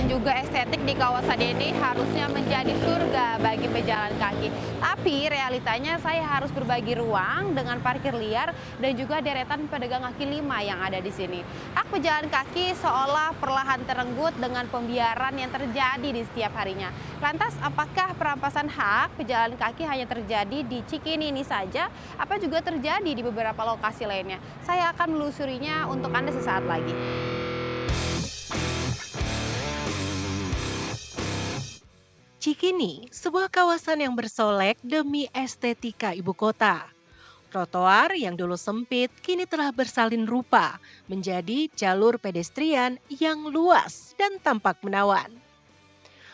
dan juga estetik di kawasan ini harusnya menjadi surga bagi pejalan kaki. Tapi realitanya saya harus berbagi ruang dengan parkir liar dan juga deretan pedagang kaki lima yang ada di sini. Hak pejalan kaki seolah perlahan terenggut dengan pembiaran yang terjadi di setiap harinya. Lantas apakah perampasan hak pejalan kaki hanya terjadi di Cikini ini saja? Apa juga terjadi di beberapa lokasi lainnya? Saya akan menelusurinya untuk Anda sesaat lagi. Cikini, sebuah kawasan yang bersolek demi estetika ibu kota. Trotoar yang dulu sempit kini telah bersalin rupa menjadi jalur pedestrian yang luas dan tampak menawan.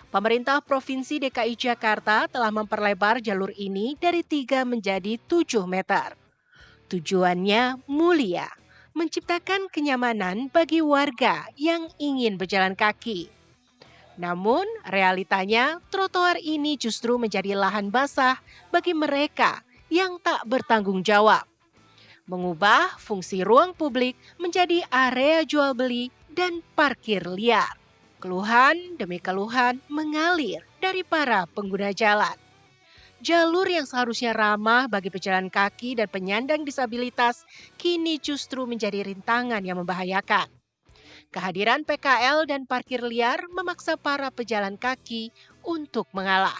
Pemerintah Provinsi DKI Jakarta telah memperlebar jalur ini dari 3 menjadi 7 meter. Tujuannya mulia, menciptakan kenyamanan bagi warga yang ingin berjalan kaki. Namun, realitanya trotoar ini justru menjadi lahan basah bagi mereka yang tak bertanggung jawab, mengubah fungsi ruang publik menjadi area jual beli dan parkir liar. Keluhan demi keluhan mengalir dari para pengguna jalan. Jalur yang seharusnya ramah bagi pejalan kaki dan penyandang disabilitas kini justru menjadi rintangan yang membahayakan. Kehadiran PKL dan parkir liar memaksa para pejalan kaki untuk mengalah.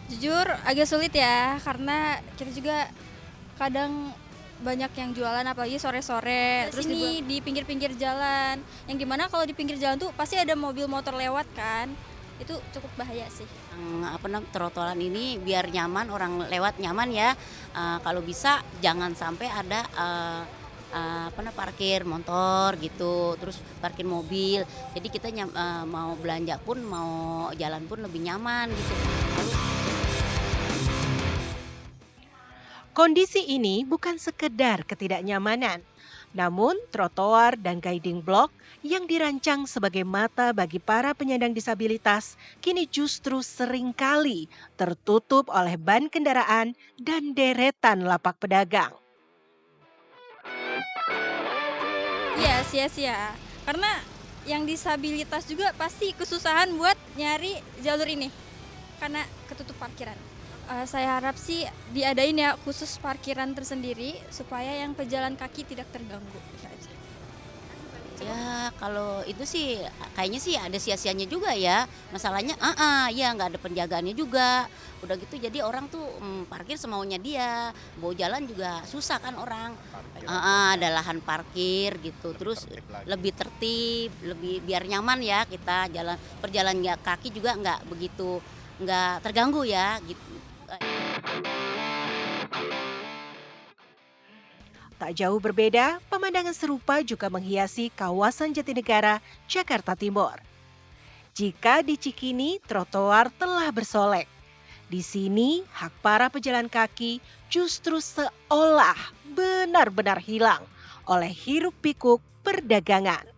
Jujur agak sulit ya, karena kita juga kadang banyak yang jualan apalagi sore-sore. Terus ini di pinggir-pinggir jalan, yang dimana kalau di pinggir jalan tuh pasti ada mobil motor lewat kan, itu cukup bahaya sih. Trotoaran ini biar nyaman, orang lewat nyaman ya. Kalau bisa jangan sampai ada parkir motor gitu, terus parkir mobil. Jadi kita mau belanja pun, mau jalan pun lebih nyaman gitu. Kondisi ini bukan sekedar ketidaknyamanan, namun trotoar dan guiding block yang dirancang sebagai mata bagi para penyandang disabilitas kini justru seringkali tertutup oleh ban kendaraan dan deretan lapak pedagang. Iya sia-sia, karena yang disabilitas juga pasti kesusahan buat nyari jalur ini, karena ketutup parkiran. Saya harap sih diadain ya khusus parkiran tersendiri supaya yang pejalan kaki tidak terganggu. Itu aja. Ya kalau itu sih kayaknya sih ada sia-sianya juga ya. Masalahnya ya nggak ada penjagaannya juga. Udah gitu jadi orang tuh parkir semaunya dia. Mau jalan juga susah kan orang. Ada lahan parkir gitu. Terus lebih tertib, lebih biar nyaman ya kita jalan perjalanan kaki juga nggak begitu nggak terganggu ya gitu. Tak jauh berbeda, pemandangan serupa juga menghiasi kawasan Jatinegara, Jakarta Timur. Jika di Cikini, trotoar telah bersolek. Di sini, hak para pejalan kaki justru seolah benar-benar hilang oleh hiruk-pikuk perdagangan.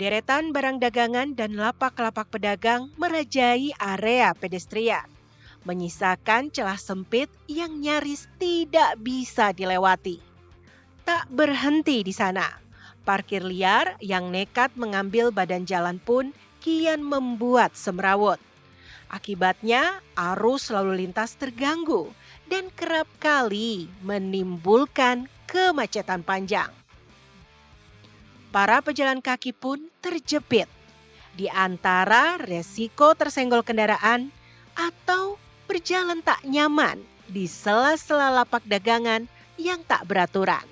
Deretan barang dagangan dan lapak-lapak pedagang merajai area pedestrian, menyisakan celah sempit yang nyaris tidak bisa dilewati. Tak berhenti di sana, parkir liar yang nekat mengambil badan jalan pun kian membuat semrawut. Akibatnya, arus lalu lintas terganggu dan kerap kali menimbulkan kemacetan panjang. Para pejalan kaki pun terjepit di antara resiko tersenggol kendaraan atau berjalan tak nyaman di sela-sela lapak dagangan yang tak beraturan.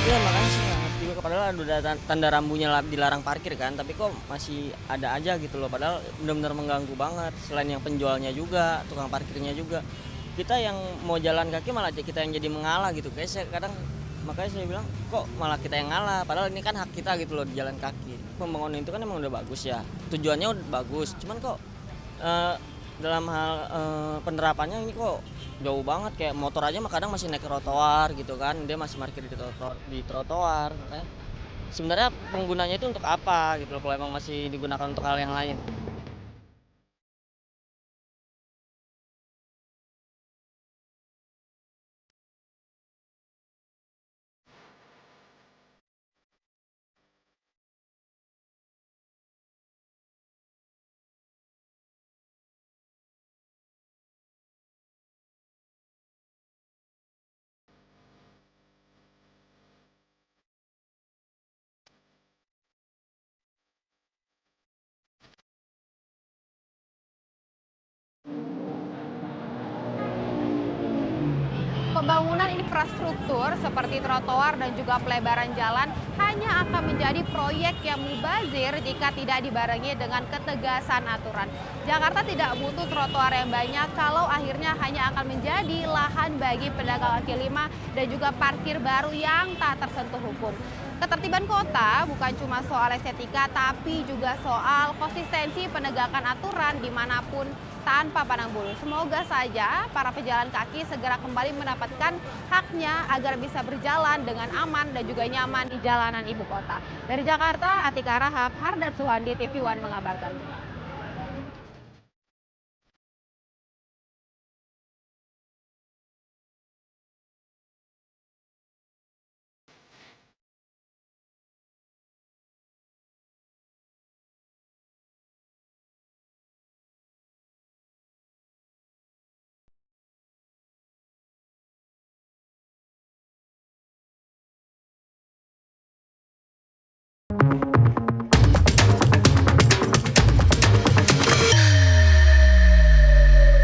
Iya makanya sih nggak ngerti juga padahal udah tanda rambunya dilarang parkir kan, tapi kok masih ada aja gitu loh. Padahal benar-benar mengganggu banget. Selain yang penjualnya juga, tukang parkirnya juga. Kita yang mau jalan kaki malah kita yang jadi mengalah gitu. Kayak saya kadang makanya saya bilang kok malah kita yang ngalah. Padahal ini kan hak kita gitu loh di jalan kaki. Pembangunan itu kan emang udah bagus ya. Tujuannya udah bagus. Cuman kok dalam hal penerapannya ini kok jauh banget, kayak motor aja mah kadang masih naik ke trotoar gitu kan, dia masih parkir di trotoar. Makanya sebenarnya penggunanya itu untuk apa gitu loh kalau emang masih digunakan untuk hal yang lain. Pembangunan infrastruktur seperti trotoar dan juga pelebaran jalan hanya akan menjadi proyek yang mubazir jika tidak dibarengi dengan ketegasan aturan. Jakarta tidak butuh trotoar yang banyak kalau akhirnya hanya akan menjadi lahan bagi pedagang kaki lima dan juga parkir baru yang tak tersentuh hukum. Ketertiban kota bukan cuma soal estetika, tapi juga soal konsistensi penegakan aturan dimanapun tanpa pandang bulu. Semoga saja para pejalan kaki segera kembali mendapatkan haknya agar bisa berjalan dengan aman dan juga nyaman di jalanan ibu kota. Dari Jakarta, Atika Rahab, Hardat Suhandi, TV One mengabarkan.